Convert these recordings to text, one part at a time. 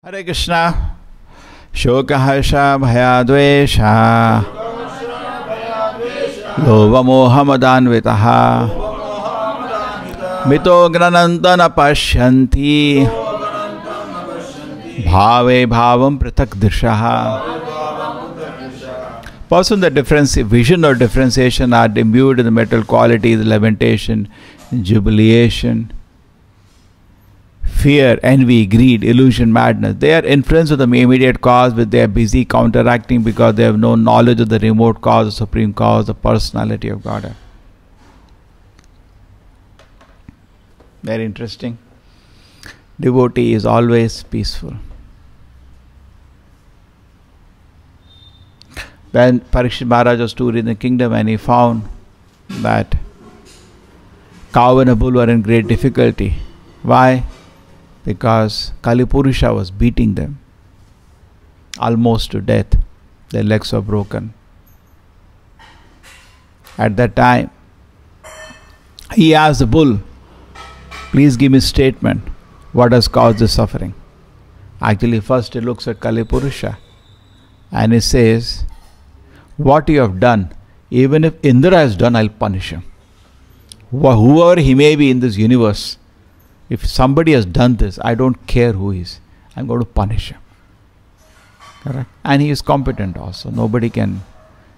हरे कृष्णा। शोक हर्ष भया द्वेषा लोभमोहमदान्वितः मितो ग्रनन्तं न पश्यन्ति भावे भावं पृथक् दृशः. Person, the difference, vision or differentiation are imbued in the mental qualities, lamentation, jubilation, fear, envy, greed, illusion, madness. They are influenced with the immediate cause, but they are busy counteracting because they have no knowledge of the remote cause, the supreme cause, the personality of God. Very interesting. Devotee is always peaceful. When Parikshit Maharaj was touring the kingdom and he found that cow and a bull were in great difficulty. Why? Because Kalipurusha was beating them almost to death. Their legs were broken. At that time, he asked the bull, please give me a statement. What has caused this suffering? Actually, first he looks at Kalipurusha and he says, what you have done, even if Indra has done, I'll punish him. Whoever he may be in this universe, if somebody has done this, I don't care who he is, I'm going to punish him. Correct? And he is competent also. Nobody can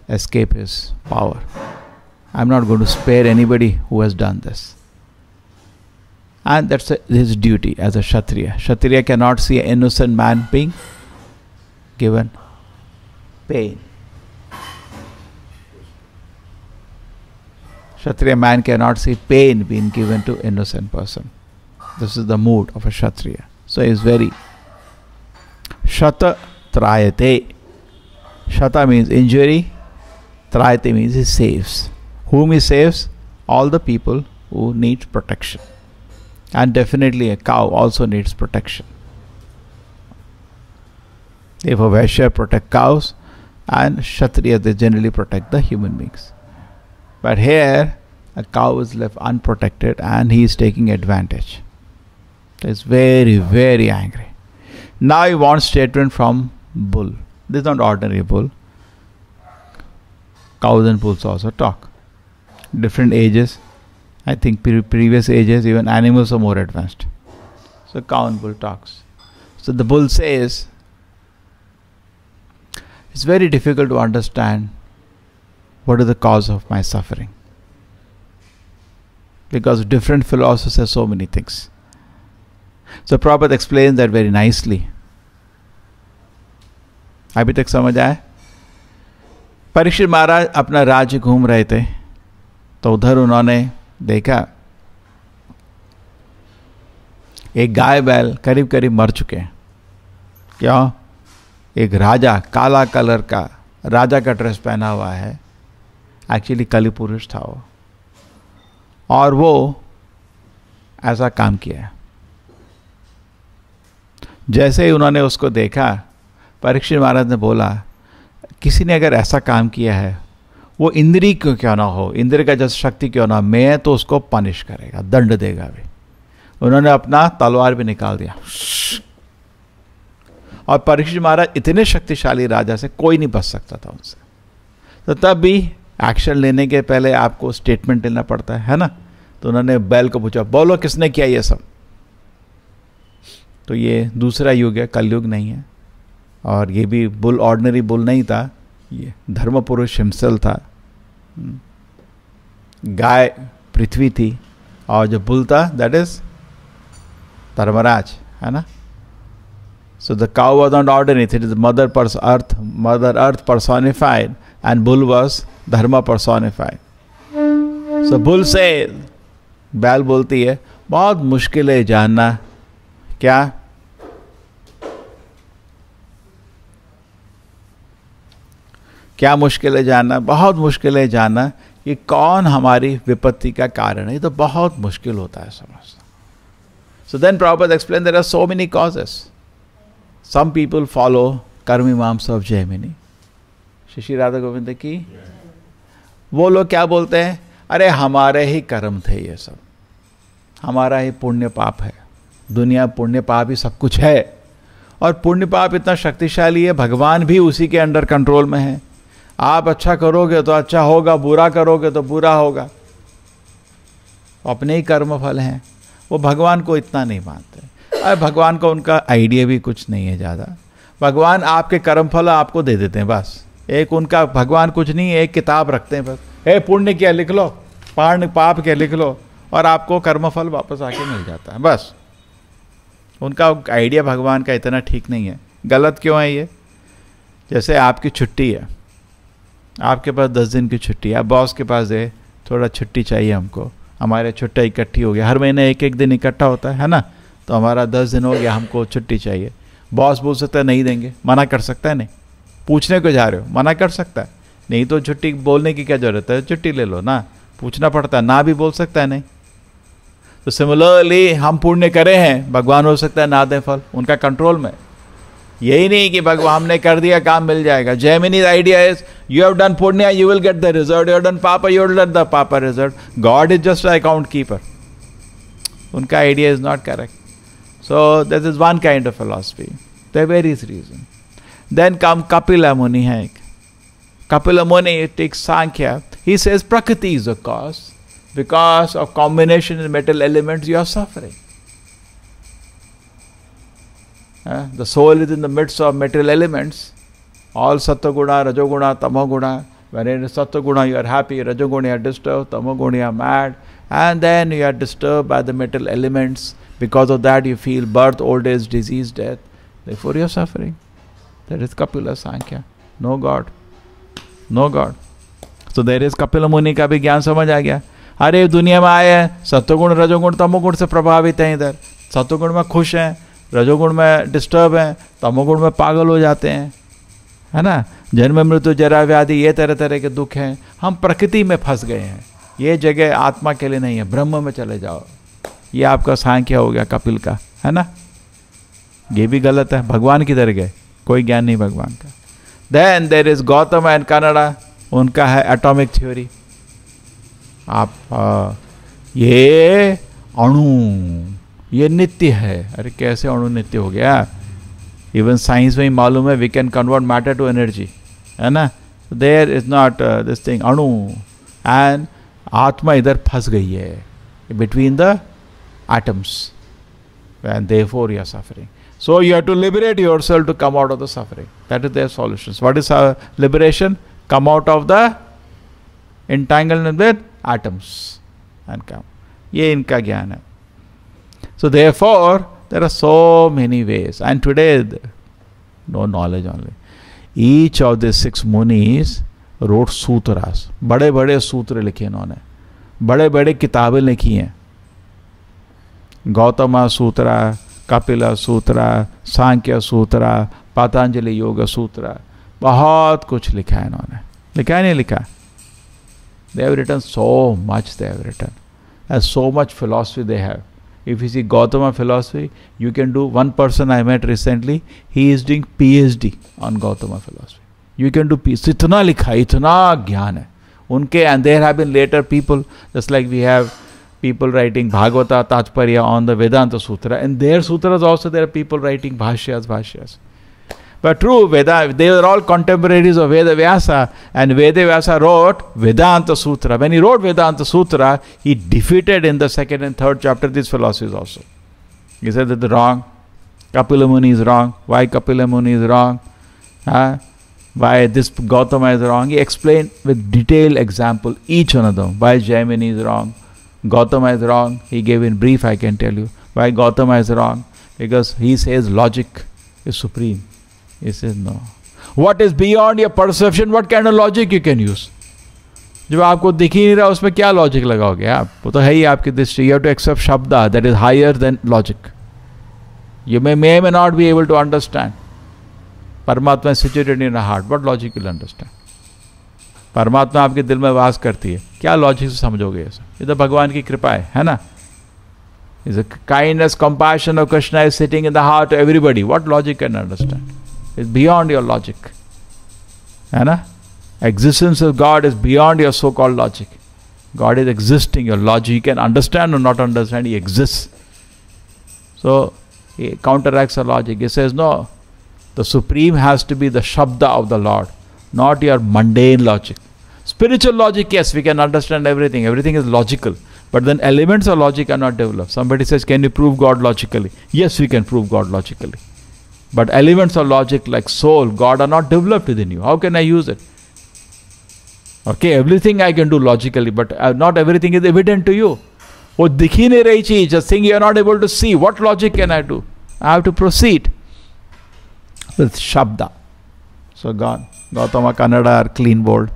escape his power. I'm not going to spare anybody who has done this. And that's his duty as a Kshatriya. Kshatriya cannot see an innocent man being given pain. Kshatriya man cannot see pain being given to innocent person. This is the mood of a Kshatriya. So he is very Shata Trayate. Shata means injury. Trayate means he saves. Whom he saves? All the people who need protection. And definitely a cow also needs protection. Therefore Vaishya protect cows and Kshatriya they generally protect the human beings. But here a cow is left unprotected and he is taking advantage. He is very, very angry. Now he wants statement from bull. This is not ordinary bull. Cows and bulls also talk. Different ages. I think previous ages even animals are more advanced. So cow and bull talks. So the bull says, it's very difficult to understand what is the cause of my suffering. Because different philosophers say so many things. So Prabhupada explains that very nicely. अभी तक समझ आया? परीक्षित महाराज अपना राज्य घूम रहे थे तो उधर उन्होंने देखा एक गाय बैल करीब करीब मर चुके हैं. क्यों? एक राजा काला कलर का राजा का ड्रेस पहना हुआ है. एक्चुअली कलिपुरुष था वो और वो ऐसा काम किया है. जैसे ही उन्होंने उसको देखा परीक्षित महाराज ने बोला किसी ने अगर ऐसा काम किया है वो इंद्री क्यों ना हो, इंद्र का जैसे शक्ति क्यों ना, मैं तो उसको पनिश करेगा, दंड देगा भी. उन्होंने अपना तलवार भी निकाल दिया और परीक्षित महाराज इतने शक्तिशाली राजा से कोई नहीं बच सकता था उनसे. तो तब भी एक्शन लेने के पहले आपको स्टेटमेंट लेना पड़ता है ना. तो उन्होंने बैल को पूछा बोलो किसने किया ये सब. तो ये दूसरा युग है, कलयुग नहीं है. और ये भी बुल ऑर्डिनरी बुल नहीं था, ये धर्म पुरुष हिमसेल था. गाय पृथ्वी थी और जो बुल था दैट इज धर्मराज है ना. So the cow was not ordinary, it is mother earth personified and bull was dharma personified. So bull says, बैल बोलती है बहुत मुश्किल है जानना. क्या? क्या मुश्किल है जानना? बहुत मुश्किल है जानना कि कौन हमारी विपत्ति का कारण है. ये तो बहुत मुश्किल होता है समझना. So then Prabhupada explained there are so many causes. Some people follow Karmimamsa of Jaimini. Shri Radha Govind की. वो लोग क्या बोलते हैं? अरे हमारे ही कर्म थे ये सब, हमारा ही पुण्य पाप है. दुनिया पुण्य पाप ही सब कुछ है और पुण्य पाप इतना शक्तिशाली है, भगवान भी उसी के अंडर कंट्रोल में है। आप अच्छा करोगे तो अच्छा होगा, बुरा करोगे तो बुरा होगा। अपने ही कर्म फल हैं। वो भगवान को इतना नहीं मानते। अरे भगवान का उनका आइडिया भी कुछ नहीं है ज़्यादा। भगवान आपके कर्म फल आपको दे देते हैं बस। एक उनका भगवान कुछ नहीं है, एक किताब रखते हैं बस, हे पुण्य क्या लिख लो, पाप क्या लिख लो, और आपको कर्मफल वापस आके मिल जाता है बस। उनका आइडिया भगवान का इतना ठीक नहीं है। गलत क्यों है ये? जैसे आपकी छुट्टी है, आपके पास 10 दिन की छुट्टी है, आप बॉस के पास है थोड़ा छुट्टी चाहिए हमको, हमारे छुट्टी इकट्ठी हो गया, हर महीने एक एक दिन इकट्ठा होता है ना, तो हमारा 10 दिन हो गया, हमको छुट्टी चाहिए। बॉस बोल सकता है नहीं देंगे, मना कर सकता है नहीं? पूछने को जा रहे हो, मना कर सकता है नहीं, तो छुट्टी बोलने की क्या जरूरत है, छुट्टी ले लो ना, पूछना पड़ता है, ना भी बोल सकता है नहीं। तो सिमिलरली हम पुण्य करे हैं, भगवान हो सकता है ना दें फल, उनका कंट्रोल में। यही नहीं कि भगवान हमने कर दिया काम मिल जाएगा। Gemini's idea is you have done punya, you will get the result, you have done papa, you will get the papa result. God is just an account keeper. उनका idea is not correct. So this is one kind of philosophy. There are various reasons. Then come Kapila Muni hai. Kapila Muni takes Sankhya. He says Prakriti is the cause. Because of combination in metal elements, you are suffering. The soul is in the midst of metal elements. All Sattva-guna, Rajoguna, Tamoguna. When in Sattva-guna you are happy, Rajoguna you are disturbed, Tamoguna you are mad. And then you are disturbed by the metal elements. Because of that you feel birth, old age, disease, death. Therefore you are suffering. That is Kapila Sankhya. No God. No God. So there is Kapila Muni का भी ज्ञान समझ आ गया। अरे दुनिया में आए हैं, सत्वगुण रजोगुण तमोगुण से प्रभावित हैं, इधर सत्वगुण में खुश हैं, रजोगुण में डिस्टर्ब हैं, तमोगुण में पागल हो जाते हैं, है ना। जन्म मृत्यु जरा व्याधि ये तरह तरह के दुख हैं। हम प्रकृति में फंस गए हैं। ये जगह आत्मा के लिए नहीं है, ब्रह्म में चले जाओ। ये आपका सांख्य हो गया कपिल का, है ना। ये भी गलत है, भगवान की तरह गए, कोई ज्ञान नहीं भगवान का। Then there is Gautam and Kanada, उनका है एटॉमिक थ्योरी। आप ये अणु ये नित्य है। अरे कैसे अणु नित्य हो गया? इवन साइंस में ही मालूम है we can convert matter to energy, है ना। There is not this thing अणु। एंड आत्मा इधर फंस गई है between the atoms, and therefore you are suffering. So you have to liberate yourself to come out of the suffering. That is their solutions. What is liberation? Come out of the entanglement with atoms and come. ये इनका ज्ञान है. So therefore there are so many ways, and today no knowledge only. Each of the 6 munis wrote sutras. बड़े बड़े सूत्र लिखे इन्होंने, बड़े बड़े किताबें लिखी हैं. गौतम सूत्रा, कपिला सूत्रा, सांख्य सूत्रा, पतंजलि योग सूत्रा, बहुत कुछ लिखा है इन्होंने. लिखा है नहीं लिखा? They have written so much. They have written, and so much philosophy they have. If you see Gautama philosophy, you can do. One person I met recently, he is doing PhD on Gautama philosophy. You can do PhD. इतना लिखा, इतना ज्ञान है उनके. And there have been later people, just like we have people writing Bhagavata Tatparya on the Vedanta Sutra, and their sutras also there are people writing bhashyas. But true, they were all contemporaries of Veda Vyasa, and Veda Vyasa wrote Vedanta Sutra. When he wrote Vedanta Sutra, he defeated in the 2nd and 3rd chapter these philosophies also. He said that they're wrong. Kapila Muni is wrong. Why Kapila Muni is wrong? Why this Gautama is wrong? He explained with detailed example each one of them. Why Jaimini is wrong? Gautama is wrong. He gave in brief, I can tell you. Why Gautama is wrong? Because he says logic is supreme. He says no. What is beyond your perception? What kind of logic you can use? जब आपको दिख ही नहीं रहा उसमें क्या logic लगाओगे आप? वो तो है ही आपकी दृष्टि. You have to accept Shabda that is higher than logic. You may not be able to understand. Paramatma is situated in a heart. What logic will understand? परमात्मा आपके दिल में वास करती है, क्या लॉजिक से समझोगे ऐसा? ये तो भगवान की कृपा है ना. Is the kindness, compassion of Krishna is sitting in the heart of everybody. What logic can understand? It's beyond your logic. है ना? Existence of God is beyond your so-called logic. God is existing. Your logic, you can understand or not understand, He exists. So He counteracts the logic. He says, no, The supreme has to be the Shabda of the Lord, not your mundane logic. Spiritual logic, yes, we can understand everything. Everything is logical. But then elements of logic are not developed. Somebody says, can you prove God logically? Yes, we can prove God logically. But elements of logic like soul, God are not developed within you. How can I use it? Okay, everything I can do logically, but not everything is evident to you. वो दिख ही नहीं रही चीज, just thing you are not able to see. What logic can I do? I have to proceed with Shabda. So God, Gautama Kannada are clean bold.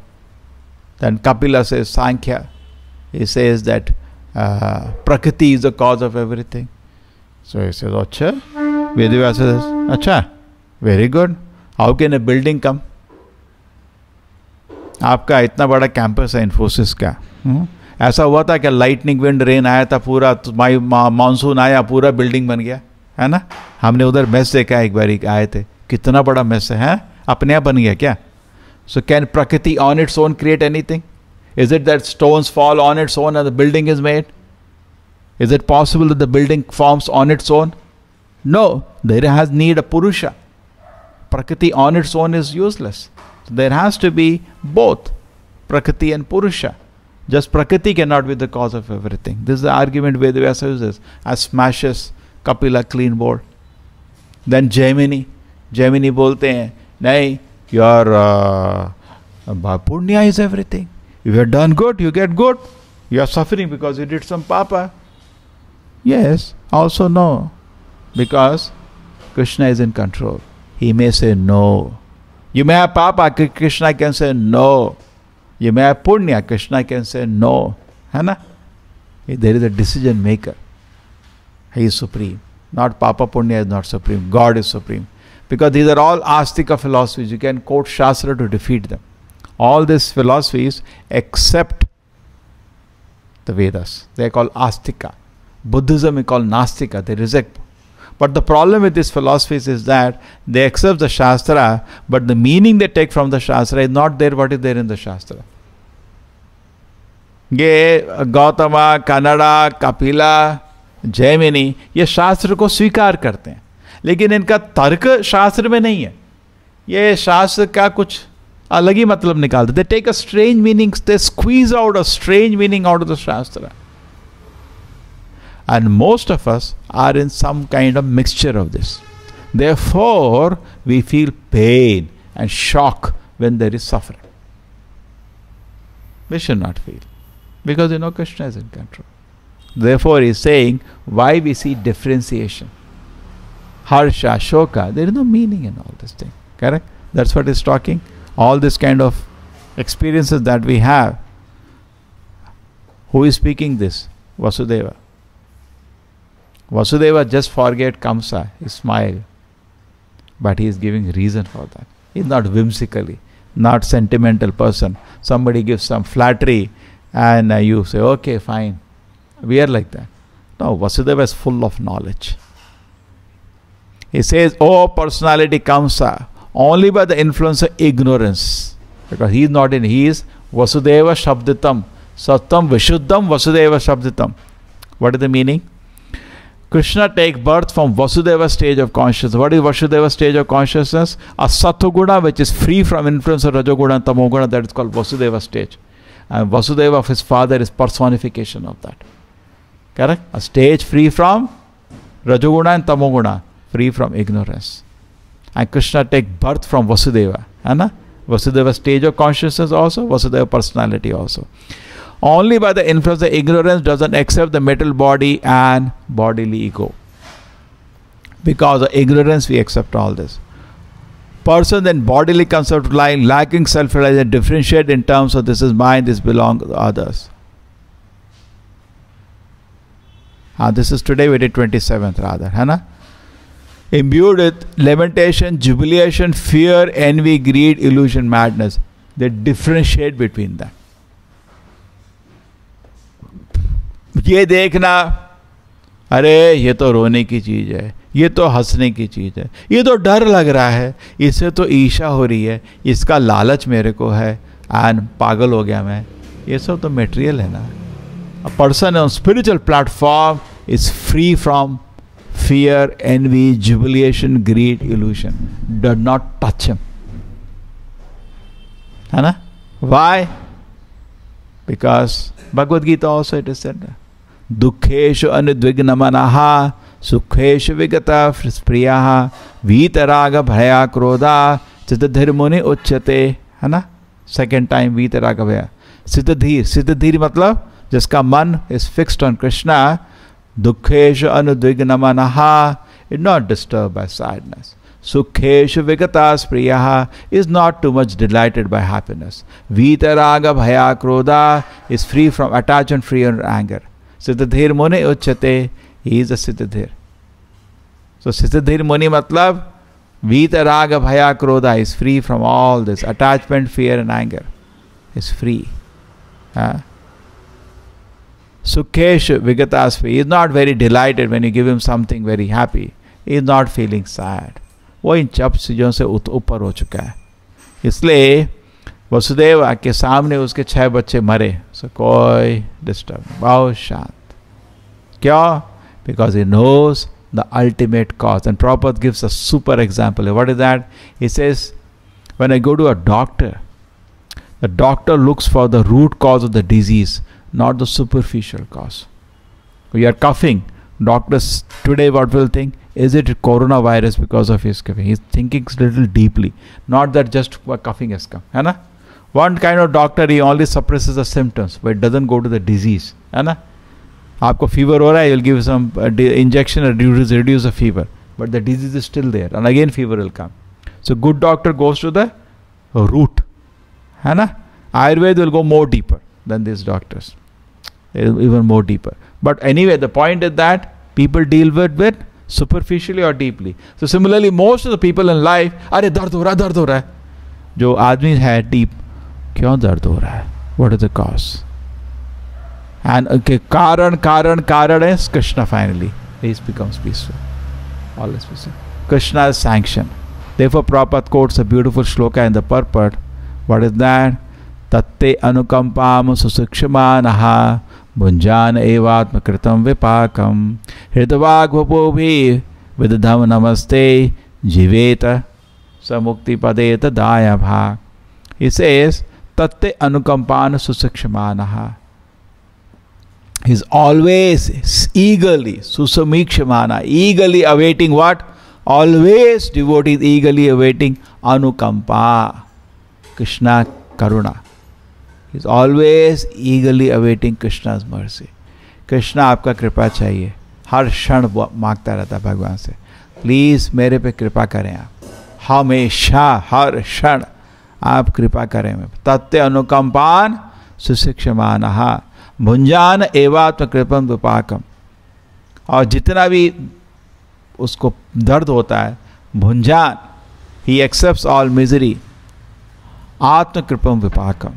Then Kapila says Sankhya. He says that Prakriti is the cause of everything. So he says, Acha. Vedavyasa says, Acha, very good. How can a building come? आपका इतना बड़ा campus है इन्फोसिस का, ऐसा हुआ था कि lightning wind rain आया था, पूरा मानसून आया, पूरा बिल्डिंग बन गया है ना. हमने उधर मेस देखा, एक बार आए थे, कितना बड़ा मेस है, अपने आप बन गया क्या? So can prakriti on its own create anything? Is it that stones fall on its own and the building is made? Is it possible that the building forms on its own? No, there has need a purusha. Prakriti on its own is useless. There has to be both Prakriti and Purusha. Just Prakriti cannot be the cause of everything. This is the argument Vedavyasa uses as smashes Kapila clean board. Then Jaimini bolte hain, nahi, your punya is everything. If you have done good, you get good. You are suffering because you did some papa. Yes, also no. Because Krishna is in control. He may say no. You may have papa, Krishna can say no. You may have punya, Krishna can say no. है ना? There is a decision maker. He is supreme. Not papa, punya is not supreme. God is supreme. Because these are all Astika philosophies. You can quote Shastra to defeat them. All these philosophies except the Vedas. They are called Astika. Buddhism is called Nastika. They reject. But the problem with these philosophies is that they accept the Shastra, but the meaning they take from the Shastra is not there what is there in the Shastra. ये गौतमा, कन्नड़ा, कपिला, जैमिनी ये शास्त्र को स्वीकार करते हैं, लेकिन इनका तर्क शास्त्र में नहीं है. ये शास्त्र का कुछ अलग ही मतलब निकालते. They take a strange meaning, they squeeze out a strange meaning out of the Shastra. And most of us are in some kind of mixture of this. Therefore, we feel pain and shock when there is suffering. We should not feel. Because you know Krishna is in control. Therefore, he is saying why we see differentiation. Harsha, Shoka, there is no meaning in all this thing. Correct? That's what he's talking. All this kind of experiences that we have. Who is speaking this? Vasudeva. Vasudeva just forget Kamsa, he smiled. But he is giving reason for that. He is not whimsically, not sentimental person. Somebody gives some flattery and you say, okay, fine. We are like that. No, Vasudeva is full of knowledge. He says, oh personality Kamsa, only by the influence of ignorance. Because he is not in, he is Vasudeva Shabditam. Satam Vishuddham Vasudeva Shabditam. What is the meaning? Krishna takes birth from Vasudeva stage of consciousness. What is Vasudeva stage of consciousness? A Sattva which is free from influence of Rajoguna and Tamoguna, that is called Vasudeva stage. And Vasudeva of his father is personification of that. Correct? A stage free from Rajoguna and Tamoguna, free from ignorance. And Krishna takes birth from Vasudeva. Anna? Vasudeva stage of consciousness also, Vasudeva personality also. Only by the influence of ignorance doesn't accept the material body and bodily ego. Because of ignorance we accept all this. Person then bodily concept lacking self-realization, differentiate in terms of this is mine, this belongs to others. This is today we did 27th rather. Hai? Imbued with lamentation, jubilation, fear, envy, greed, illusion, madness. They differentiate between them. ये देखना, अरे ये तो रोने की चीज़ है, ये तो हंसने की चीज़ है, ये तो डर लग रहा है, इससे तो ईर्ष्या हो रही है, इसका लालच मेरे को है, एंड पागल हो गया मैं. ये सब तो मटेरियल है ना. A person on spiritual platform is free from fear, envy, jubilation, greed, illusion. Do not touch him. Hana? Why? Because Bhagavad Gita also it is said, Dukkheshu anudvignamanaha Sukheshu vigata spriyaha Vitaraga bhaya krodha Siddhir uchyate. Hana? Second time Vitaraga bhaya. Siddhir. Siddhir matlab जिसका मन is fixed on Krishna. Dukkheshu anudvignamanaha is not disturbed by sadness. Sukheshu vigatas priyaha is not too much delighted by happiness. Vitaraga bhaya krodha is free from attachment, free from anger. Siddhir muni uchyate, he is a Siddhir. So Siddhir muni matlab Vitaraga bhaya krodha is free from all this attachment, fear and anger. Is free. Sukheshu vigatasvi. He is not very delighted when you give him something very happy. He is not feeling sad. वो इन सब चीज़ों से ऊपर हो चुका है. इसलिए वसुदेव के सामने उसके 6 बच्चे मरे, so कोई डिस्टर्ब, बहुत शांत. क्यों? Because he knows the ultimate cause. And Prabhupada gives a super example. What is that? He says, when I go to a doctor, the doctor looks for the root cause of the disease, not the superficial cause. We are coughing. Doctors today what will think? Is it coronavirus because of his coughing? He's thinking a little deeply. Not that just coughing has come. है ना? One kind of doctor, he only suppresses the symptoms, but it doesn't go to the disease. है ना? आपको fever हो रहा है, you'll give some injection and reduce the fever. But the disease is still there. And again fever will come. So good doctor goes to the root. है ना? Ayurveda will go more deeper than these doctors. Even more deeper. But anyway, the point is that people deal with superficially or deeply. So similarly, most of the people in life, अरे दर्द हो रहा है. जो आदमी है deep, क्यों दर्द हो रहा है? What is the cause? And okay, कारण is Krishna finally. He becomes peaceful. All is peaceful. Krishna is sanctioned. Therefore, Prabhupada quotes a beautiful shloka in the purport. What is that? Tatte anukampam susukshmanaha Bunjan evatma kritam vipakam hridavagvapobhi vidadham namaste jiveta samukti padeta daya bha. He says, Tatte anukampan susikshmanaha. He is always eagerly, susamikshmana, eagerly awaiting what? Always devotees eagerly awaiting anukampa, Krishna karuna. He is always eagerly awaiting Krishna's mercy. Krishna आपका कृपा चाहिए. हर क्षण मांगता रहता है भगवान से. Please मेरे पे कृपा करें आप. हमेशा हर क्षण आप कृपा करें. तत्ते अनुकंपान सुशिक्षमानः भुंजान एवात्म कृपम विपाकम. और जितना भी उसको दर्द होता है, भुंजान, he accepts all misery. आत्म कृपम विपाकम.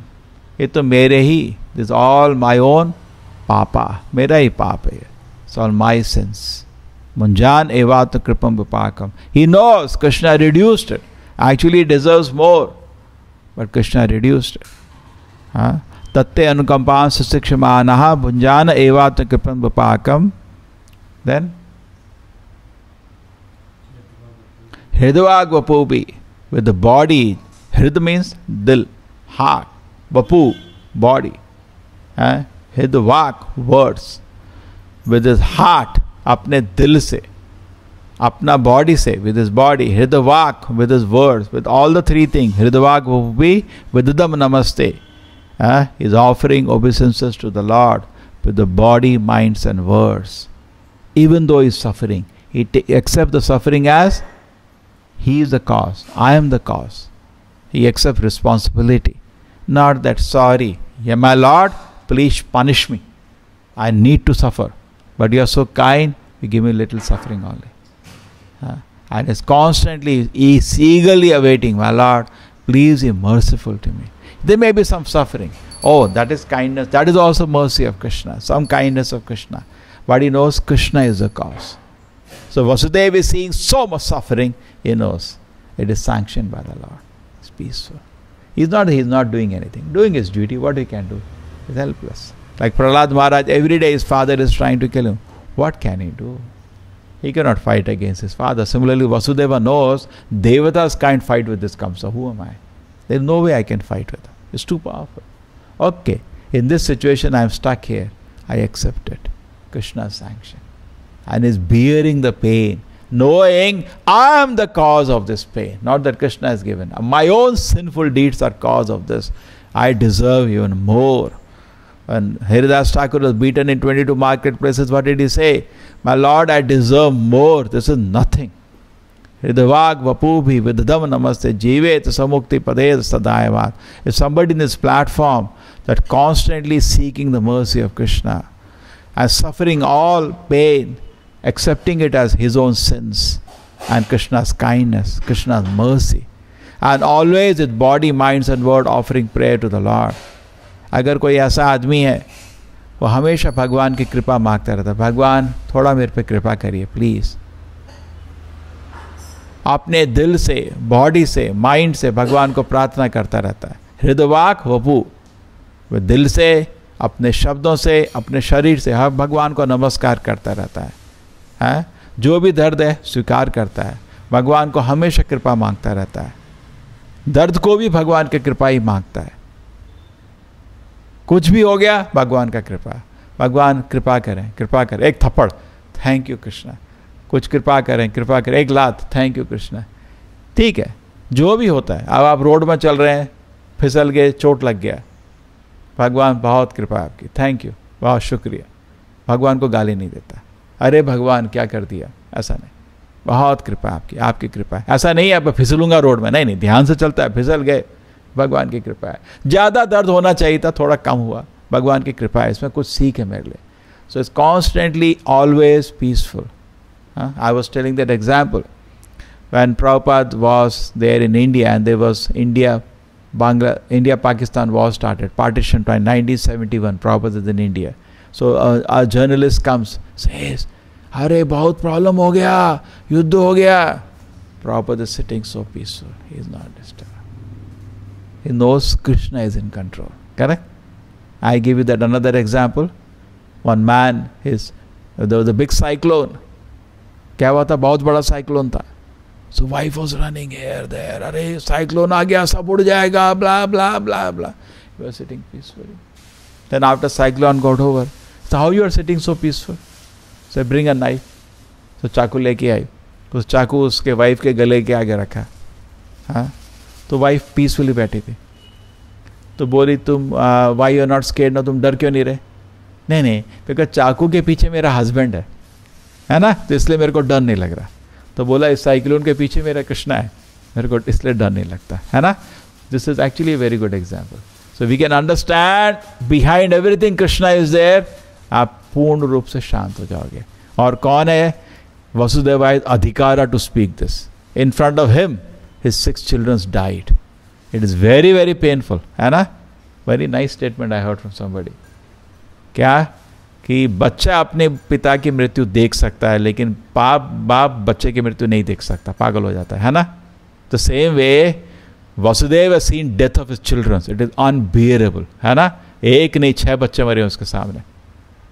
ये तो मेरे ही, this is all my own पापा, मेरा ही पाप है. It's all my sins. Munjan evatma kripam vipakam. He knows Krishna reduced it. Actually, he deserves more, but Krishna reduced it. Tatte anukampam susikshmanaha bunjana evatma kripam vipakam. Then hridavagvapobi, with the body. Hrid means dil, heart. Vapu, body. Hridavak, words. With his heart, अपने दिल से, अपना body से, with his body. Hridavak, with his words, with all the 3 things. Hridavak will be vidadam namaste. He is offering obeisances to the Lord with the body, minds and words. Even though he is suffering, he accepts the suffering as he is the cause. I am the cause. He accepts responsibility. Not that, sorry, yeah, my Lord, please punish me. I need to suffer. But you are so kind, you give me little suffering only. And is constantly, is eagerly awaiting, my Lord, please be merciful to me. There may be some suffering. Oh, that is kindness. That is also mercy of Krishna. Some kindness of Krishna. But he knows Krishna is the cause. So Vasudeva is seeing so much suffering. He knows it is sanctioned by the Lord. It's peaceful. He's not doing anything. Doing his duty, what he can do? He's helpless. Like Prahlad Maharaj, every day his father is trying to kill him. What can he do? He cannot fight against his father. Similarly, Vasudeva knows Devatas can't fight with this Kamsa. Who am I? There's no way I can fight with him. It's too powerful. Okay, in this situation I am stuck here. I accept it. Krishna's sanction. And is bearing the pain, knowing I am the cause of this pain. Not that Krishna has given. My own sinful deeds are cause of this. I deserve even more. When Haridas Thakur was beaten in 22 marketplaces, what did he say? My Lord, I deserve more. This is nothing. Hridavag Vapubhi Vidadam Namaste Jivet Samukti Paded Sadayavad. If somebody in this platform that constantly seeking the mercy of Krishna and suffering all pain, accepting it as his own sins and Krishna's kindness, Krishna's mercy, and always with body, minds and word offering prayer to the Lord. अगर कोई ऐसा आदमी है वो हमेशा भगवान की कृपा मांगता रहता है, भगवान थोड़ा मेरे पे कृपा करिए प्लीज, अपने दिल से, बॉडी से, माइंड से भगवान को प्रार्थना करता रहता है. हृदवाक वपु, वह दिल से, अपने शब्दों से, अपने शरीर से हर भगवान को नमस्कार करता रहता है. जो भी दर्द है स्वीकार करता है, भगवान को हमेशा कृपा मांगता रहता है. दर्द को भी भगवान की कृपा ही मांगता है. कुछ भी हो गया भगवान का कृपा, भगवान कृपा करें, कृपा करें. एक थप्पड़, थैंक यू कृष्णा. कुछ कृपा करें, कृपा करें. एक लात, थैंक यू कृष्णा. ठीक है, जो भी होता है. अब आप रोड में चल रहे हैं, फिसल गए, चोट लग गया, भगवान बहुत कृपा आपकी, थैंक यू, बहुत शुक्रिया. भगवान को गाली नहीं देता, अरे भगवान क्या कर दिया, ऐसा नहीं. बहुत कृपा आपकी, आपकी कृपा है. ऐसा नहीं है अब फिसलूंगा रोड में, नहीं नहीं, ध्यान से चलता है, फिसल गए, भगवान की कृपा है. ज़्यादा दर्द होना चाहिए था, थोड़ा कम हुआ, भगवान की कृपा है. इसमें कुछ सीख है मेरे लिए. So it's constantly always peaceful. I was telling that example when Prabhupada was there in India and there was India-Pakistan war started, partition time 1971. Prabhupada is in India. So a journalist comes, says, "Arey, bahut problem ho gaya, yuddh ho gaya." Prabhupada is sitting so peaceful. He is not disturbed. He knows Krishna is in control. Correct? I give you that another example. One man, there was a big cyclone. क्या हुआ था, बहुत बड़ा cyclone था. So wife was running here there, अरे cyclone आ गया, सब उड़ जाएगा, blah blah blah blah. You are sitting peacefully. Then after cyclone got over, so how you are sitting so peaceful? So bring a knife. तो चाकू लेके आई, उस चाकू उसके वाइफ के गले के आगे रखा. हाँ, तो वाइफ पीसफुली बैठी थी. तो बोली, तुम why you are not scared ना, तुम डर क्यों नहीं रहे? नहीं नहीं, बिकॉज चाकू के पीछे मेरा हस्बैंड है ना, तो इसलिए मेरे को डर नहीं लग रहा. तो बोला, इस साइक्लोन के पीछे मेरा कृष्णा है, मेरे को इसलिए डर नहीं लगता, है ना. This is actually a very good example. So we can understand behind everything Krishna is there. आप पूर्ण रूप से शांत हो जाओगे. और कौन है? Vasudeva is adhikara to speak this. In front of him his 6 children died. It is very very painful, है ना. Very nice statement I heard from somebody. क्या कि बच्चा अपने पिता की मृत्यु देख सकता है, लेकिन बाप बच्चे की मृत्यु नहीं देख सकता, पागल हो जाता है ना. The same way Vasudev has seen death of his childrens. It is unbearable, है ना. एक नहीं 6 बच्चे मरे उसके सामने.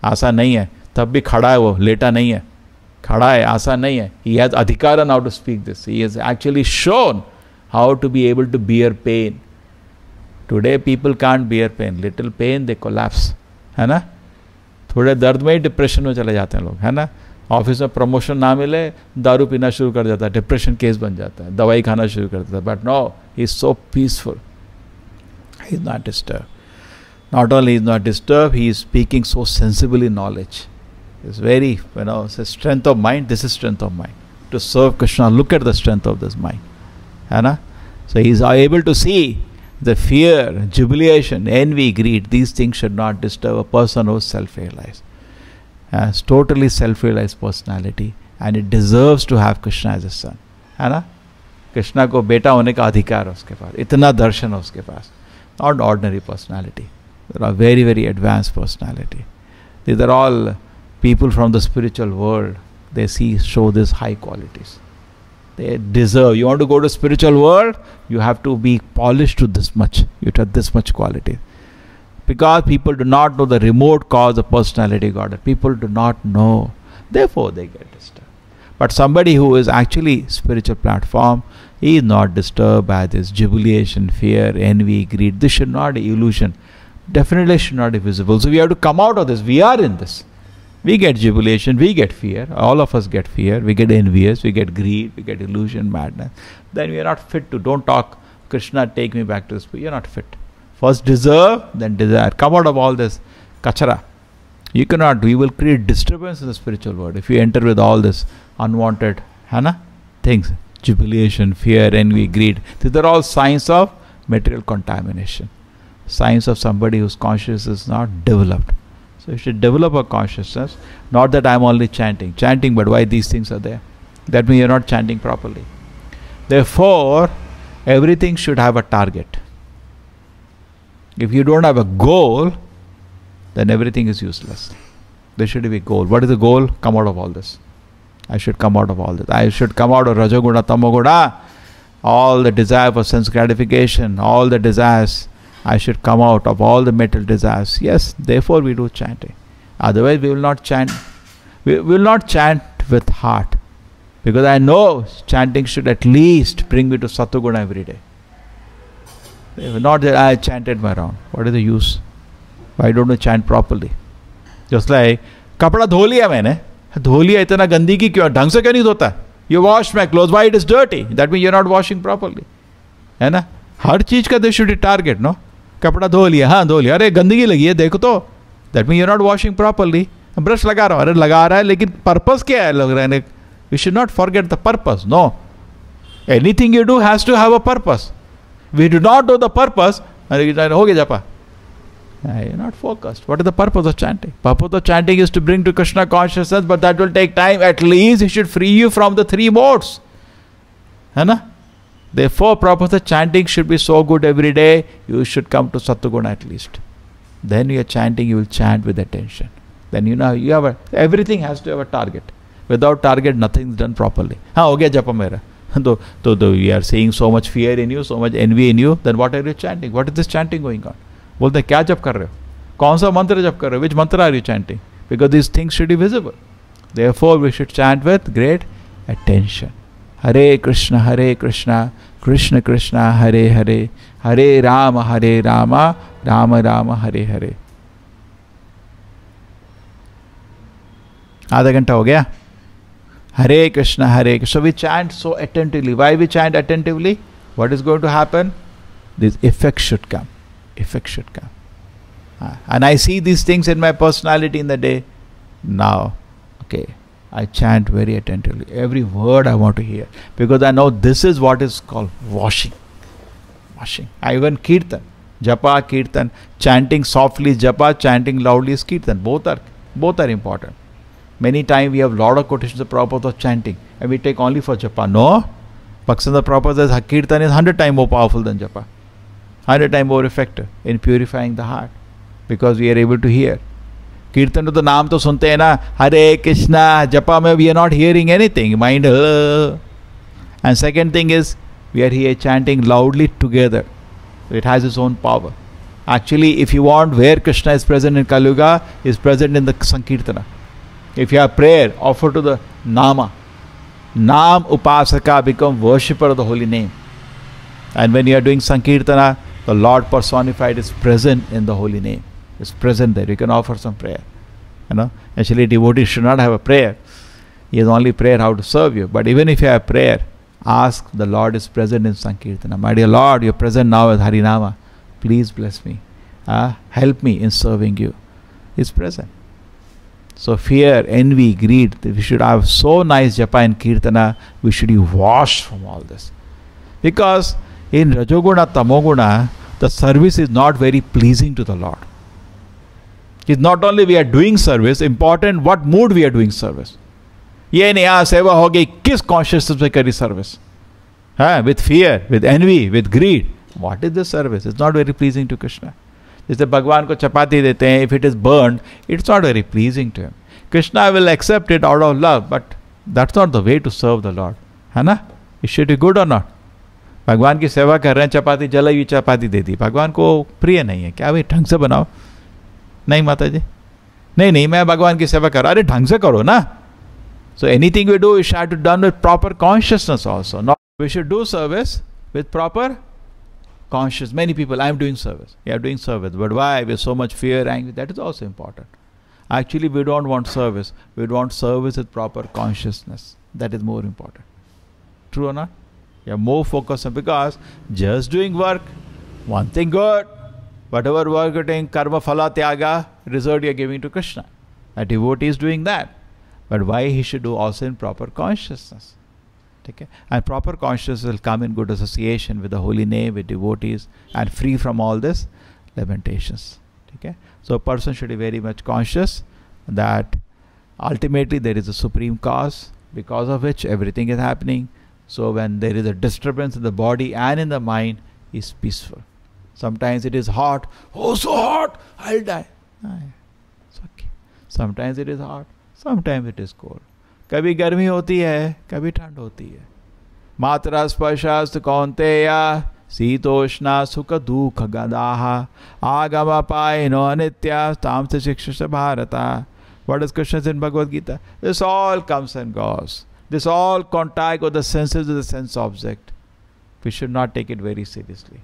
आसान नहीं है. तब भी खड़ा है, वो लेटा नहीं है, खड़ा है. आसान नहीं है. He has adhikar now to speak this. He has actually shown how to be able to bear pain. Today people can't bear pain. Little pain they collapse, है ना. थोड़े दर्द में ही डिप्रेशन में चले जाते हैं लोग, है ना. ऑफिस में प्रमोशन ना मिले, दारू पीना शुरू कर देता है, डिप्रेशन केस बन जाता है, दवाई खाना शुरू कर देता है. But no, he is so peaceful. He is not disturb. Not only is not disturb, he is speaking so sensibly. Knowledge is very, you know, strength of mind. This is strength of mind to serve Krishna. Look at the strength of this mind, है ना. So he is able to see the fear, jubilation, envy, greed, these things should not disturb a person who is self-realized. Has totally self-realized personality, and it deserves to have Krishna as a son, है ना. कृष्णा को बेटा होने का अधिकार है उसके पास, इतना दर्शन है उसके पास. Not ordinary personality. There are very very advanced personality. These are all people from the spiritual world. They show these high qualities. They deserve. You want to go to spiritual world, you have to be polished to this much. You have this much quality. Because people do not know the remote cause of personality God. People do not know. Therefore they get disturbed. But somebody who is actually spiritual platform, he is not disturbed by this jubilation, fear, envy, greed. This should not be illusion. Definitely should not be visible. So we have to come out of this. We are in this. We get jubilation, we get fear. All of us get fear. We get envious, we get greed, we get illusion, madness. Then we are not fit to. Don't talk, Krishna, take me back to this. You're not fit. First deserve, then desire. Come out of all this kachara. You cannot. We will create disturbance in the spiritual world if you enter with all this unwanted things. Jubilation, fear, envy, greed. These are all signs of material contamination. Signs of somebody whose consciousness is not developed. So you should develop a consciousness. Not that I am only chanting, but why these things are there? That means you are not chanting properly. Therefore, everything should have a target. If you don't have a goal, then everything is useless. There should be a goal. What is the goal? Come out of all this. I should come out of all this. I should come out of Rajoguna, Tamoguna, all the desire for sense gratification, all the desires. I should come out of all the material desires. Yes, therefore we do chanting. Otherwise we will not chant. We will not chant with heart. Because I know chanting should at least bring me to Satoguna every day. Not that I chanted my round. What is the use? Why don't we chant properly? Just like, कपड़ा धो लिया मैंने, धो लिया इतना गंदगी क्यों? ढंग से क्यों नहीं धोता? You washed my clothes, why it is dirty? That means you are not washing properly. है ना? हर चीज का there should be target, no? कपड़ा धो लिया, हाँ धो लिया, अरे गंदगी लगी है देखो तो. That means you are not washing properly. Brush लगा रहा हूँ, अरे लगा रहा है लेकिन पर्पस क्या है लग रहा है? We should not forget the purpose. No. Anything you do has to have a purpose. We do not know the purpose, हो गया जपा. You are not focused. What is the purpose of chanting? Purpose of chanting is to bring to Krishna consciousness, but that will take time. At least it should free you from the three modes. है ना? Therefore, purpose of chanting should be so good every day. You should come to Satoguna at least. Then you are chanting, you will chant with attention. Then you have everything has to have a target. Without target, nothing is done properly. हाँ हो गया जपा मेरा. तो you are seeing so much fear in you, so much envy in you. Then what are you chanting? What is this chanting going on? बोलते क्या जप कर रहे हो? कौन सा मंत्र जप कर रहे हो? Which mantra are you chanting? Because these things should be visible. Therefore, we should chant with great attention. Hare Krishna, Krishna Krishna, Hare Hare, Hare Rama, Rama Rama, Hare Hare. आधा घंटा हो गया. Hare Krishna, Hare Krishna. So we chant so attentively. Why we chant attentively? What is going to happen? This effect should come. Effect should come. And I see these things in my personality in the day. Now, okay, I chant very attentively. Every word I want to hear. Because I know this is what is called washing. Washing. I even kirtan. Japa, kirtan. Chanting softly is japa, chanting loudly is kirtan. Both are important. Many times we have lot of quotations of purpose of chanting. And we take only for japa. No. Bhaktivinoda Prabhupada says kirtan is 100 times more powerful than japa. 100 times more effective in purifying the heart. Because we are able to hear. Kirtan to the naam to sunte hai na. Hare Krishna. Japa mein we are not hearing anything. Mind. And second thing is, we are here chanting loudly together. It has its own power. Actually, if you want where Krishna is present in Kali Yuga, is present in the Sankirtana. If you have prayer, offer to the Nama. Nam Upasaka, become worshipper of the holy name. And when you are doing Sankirtana, the Lord personified is present in the holy name. It's present there. You can offer some prayer. Actually, devotee should not have a prayer. He has only prayer how to serve you. But even if you have prayer, ask the Lord is present in Sankirtana. My dear Lord, you are present now with Harinama. Please bless me. Help me in serving you. He is present. So fear, envy, greed, we should have so nice japa and kirtana, we should be washed from all this. Because in Rajoguna, Tamoguna, the service is not very pleasing to the Lord. It's not only we are doing service, important what mood we are doing service. ये नहीं यहाँ सेवा हो गई किस consciousness में करी service? With fear, with envy, with greed. What is the service? It's not very pleasing to Krishna. जैसे भगवान को चपाती देते हैं, if it is burned, it's not very pleasing to him. Krishna will accept it out of love, but that's not the way to serve the Lord. है ना? It should be good or not? भगवान की सेवा कर रहे हैं, चपाती जलाई हुई चपाती दे दी, भगवान को प्रिय नहीं है. क्या भाई ढंग से बनाओ? नहीं माता जी, नहीं मैं भगवान की सेवा कर रहा. अरे ढंग से करो ना. So anything we do, we should have to done with proper consciousness also. Not we should do service with proper conscious. Many people, I am doing service. You are doing service. But why? With so much fear, anger, that is also important. Actually, we don't want service. We want service with proper consciousness. That is more important. True or not? You are more focused on, because just doing work, one thing good, whatever work you're doing, karma phala tyaga, result you are giving to Krishna. A devotee is doing that. But why he should do also in proper consciousness? Okay? And proper consciousness will come in good association with the holy name, with devotees, and free from all this lamentations. Okay? So a person should be very much conscious that ultimately there is a supreme cause because of which everything is happening. So when there is a disturbance in the body and in the mind, is peaceful. Sometimes it is hot. Oh, so hot! I'll die. It's okay. Sometimes it is hot. Sometimes it is cold. कभी गर्मी होती है, कभी ठंड होती है. मात्रा स्पर्शास्तु कौन्तेया शीतोष्णा सुख दुख गदाः आगमपायिनो अनित्या तांस शिक्षस भारता. What does Krishna say in Bhagavad Gita? This all comes and goes. This all contact with the senses of the sense object. We should not take it very seriously.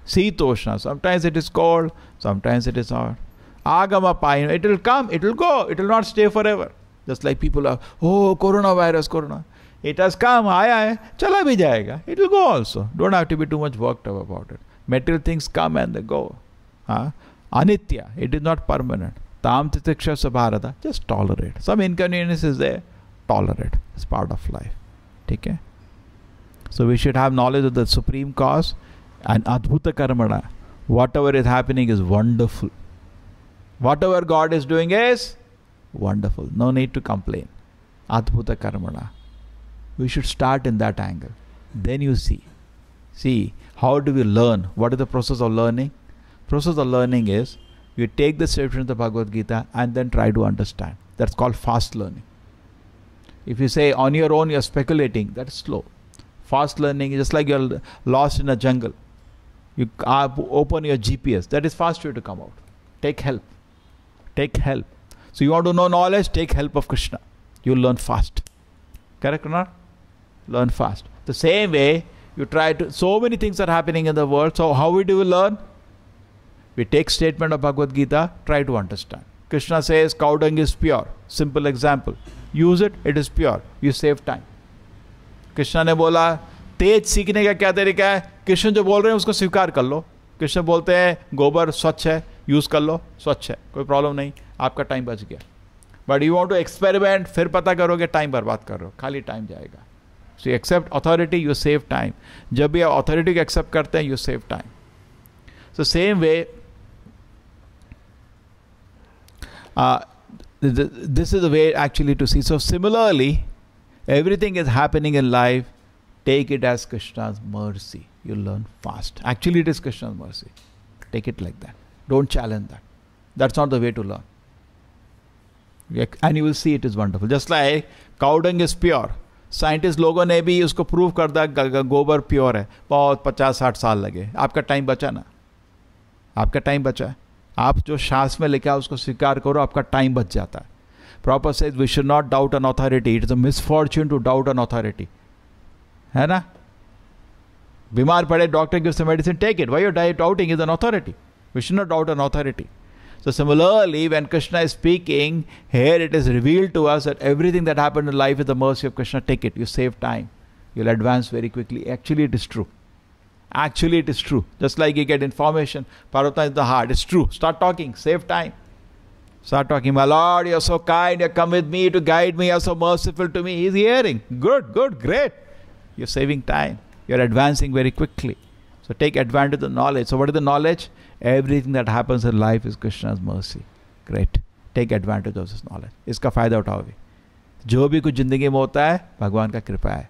Sitoshna. Sometimes it is cold, sometimes it is hot. Agama payino. It will come, it will go, it will not stay forever. Just like people are, oh, coronavirus, corona. It has come, aaya hai, chala bhi jayega. It will go also. Don't have to be too much worked up about it. Material things come and they go. Anitya. It is not permanent. Tam titiksha sabharata. Just tolerate. Some inconvenience is there. Tolerate. It's part of life. Okay? So we should have knowledge of the supreme cause and adbhuta karmana. Whatever is happening is wonderful. Whatever God is doing is wonderful. No need to complain. Adbhuta karmana. We should start in that angle. Then you see. See, how do we learn? What is the process of learning? Process of learning is you take the scripture of the Bhagavad Gita and then try to understand. That's called fast learning. If you say on your own you're speculating, that is slow. Fast learning is just like you're lost in a jungle. You open your GPS. That is fast way to come out. Take help. Take help. So you want to know knowledge? Take help of Krishna. You'll learn fast. Correct or not? Learn fast. The same way, you try to, so many things are happening in the world. So how do we learn? We take statement of Bhagavad Gita, try to understand. Krishna says cow dung is pure. Simple example. Use it, it is pure. You save time. Krishna ने बोला तेज सीखने का क्या तरीका है? कृष्ण जो बोल रहे हैं उसको स्वीकार कर लो. कृष्ण बोलते हैं गोबर स्वच्छ है, यूज कर लो, स्वच्छ है, कोई प्रॉब्लम नहीं, आपका टाइम बच गया. But you want to experiment, फिर पता करोगे टाइम बर्बाद कर रहे हो, खाली टाइम जाएगा. So you accept authority, you save time. जब भी आप अथॉरिटी को एक्सेप्ट करते हैं, you save time. So same way this is the way actually to see. So similarly, everything is happening in life, take it as Krishna's mercy. You learn fast. Actually it is Krishna's mercy. Take it like that. Don't challenge that. That's not the way to learn. And you will see it is wonderful. Just like cow dung is pure. Scientist लोगों ने भी उसको prove कर दिया गोबर pure है. बहुत 50-60 साल लगे. आपका टाइम बचा ना. आपका टाइम बचा है. आप जो शास्त्र में लिखा है उसको स्वीकार करो, आपका टाइम बच जाता है. Proper says we should not doubt an authority. It is a misfortune to doubt an authority. है ना? बीमार पड़े, doctor gives a medicine, take it. Why you doubting is an authority. We should not doubt an authority. So similarly, when Krishna is speaking, here it is revealed to us that everything that happened in life is the mercy of Krishna. Take it. You save time. You'll advance very quickly. Actually, it is true. Actually, it is true. Just like you get information, Parvata is the heart. It's true. Start talking. Save time. Start talking. My Lord, you're so kind. You come with me to guide me. You're so merciful to me. He's hearing. Good, good, great. You're saving time. You're advancing very quickly. So take advantage of the knowledge. So what is the knowledge? Everything that happens in life is Krishna's mercy. Great. Take advantage of this knowledge. इसका फायदा उठाओगे. जो भी कुछ जिंदगी में होता है भगवान का कृपा है.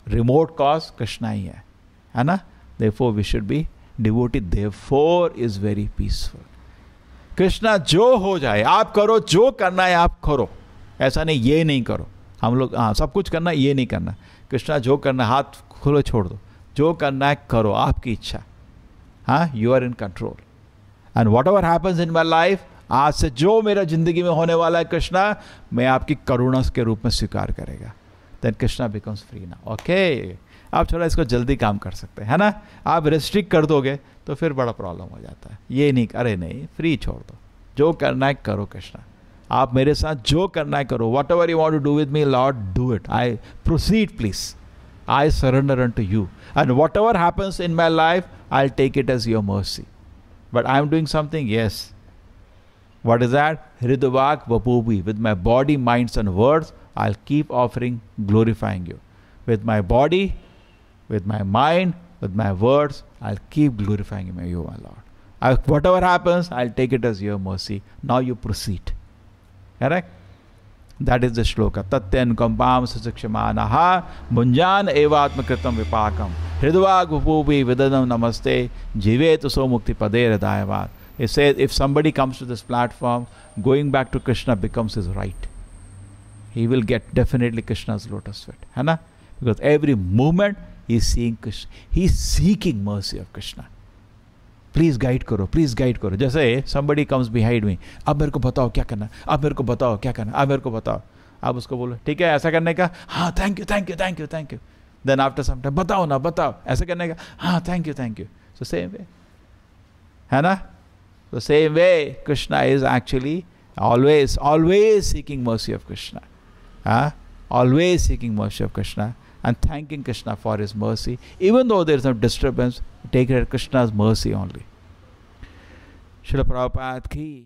रिमोट कॉज कृष्णा ही है ना? Therefore we should be devoted. Therefore is very peaceful. Krishna जो हो जाए आप करो, जो करना है आप करो. ऐसा नहीं ये नहीं करो. हम लोग हाँ सब कुछ करना ये नहीं करना. कृष्णा जो करना हाथ खुले छोड़ दो. जो करना है करो, आपकी इच्छा. हाँ, you are in control. And whatever happens in my life, आज से जो मेरा जिंदगी में होने वाला है कृष्णा, मैं आपकी करुणा के रूप में स्वीकार करेगा। देन कृष्णा बिकम्स फ्री ना। ओके, आप थोड़ा इसको जल्दी काम कर सकते हैं, है ना। आप रेस्ट्रिक्ट कर दोगे तो फिर बड़ा प्रॉब्लम हो जाता है। ये नहीं, अरे नहीं, फ्री छोड़ दो, जो करना है करो कृष्णा, आप मेरे साथ जो करना है करो। Whatever you want to do with me lord, do it. I proceed please, I surrender unto you, and whatever happens in my life I will take it as your mercy, but I am doing something, yes. What is that? Hridavak Vapubi. With my body, minds and words, I'll keep offering, glorifying you. With my body, with my mind, with my words, I'll keep glorifying you, my Lord. Whatever happens, I'll take it as your mercy. Now you proceed. Correct? That is the shloka. Tatyan kampam susikshmanaha munjan evatmakritam vipakam. Hridavak Vapubi vidanam namaste jivetu so mukti pade hridayavad. It says if somebody comes to this platform, going back to Krishna becomes his right. He will get definitely Krishna's lotus feet, है ना? Because every moment he is seeing Krishna, he is seeking mercy of Krishna. Please guide करो, please guide करो। जैसे somebody comes behind me, अब मेरे को बताओ क्या करना, अब मेरे को बताओ क्या करना, अब मेरे को बताओ। आप उसको बोलो ठीक है ऐसा करने का, हाँ thank you thank you thank you thank you. Then after some time बताओ ना, बताओ ऐसा करने का, हाँ thank you. So same way, है ना। The same way, Krishna is actually always seeking mercy of Krishna. Always seeking mercy of Krishna and thanking Krishna for his mercy. Even though there is no disturbance, take it as Krishna's mercy only. Srila Prabhupada ki